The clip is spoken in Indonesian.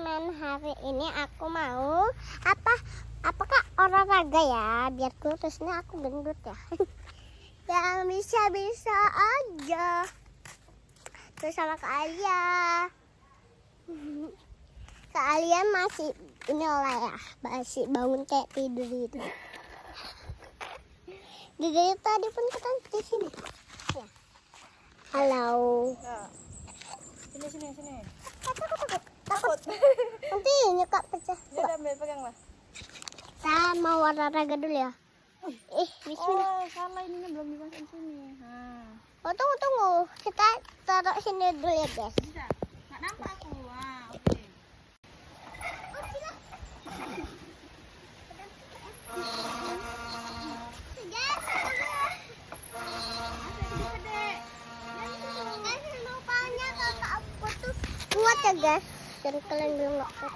teman-teman, hari ini aku mau apakah olahraga ya, biar kurusnya aku gendut ya. Yang bisa-bisa aja terus sama Kak Alia. Kak Alia masih ini lah ya, masih bangun kayak tidur gitu. Dari tadi pun kan di sini ya. Halo. Sini. Takut. Nanti nyekak pecah. Ya udah, ambil pegang lah. Kita mau olahraga dulu ya. Bismillah. Oh, salah, ininya belum dimasukin sini. Oh, tunggu. Kita taruh sini dulu ya, guys. Bisa. Nggak nampak aku. Oke. Kuat ya, guys. Dan kalian belum nggak kuat.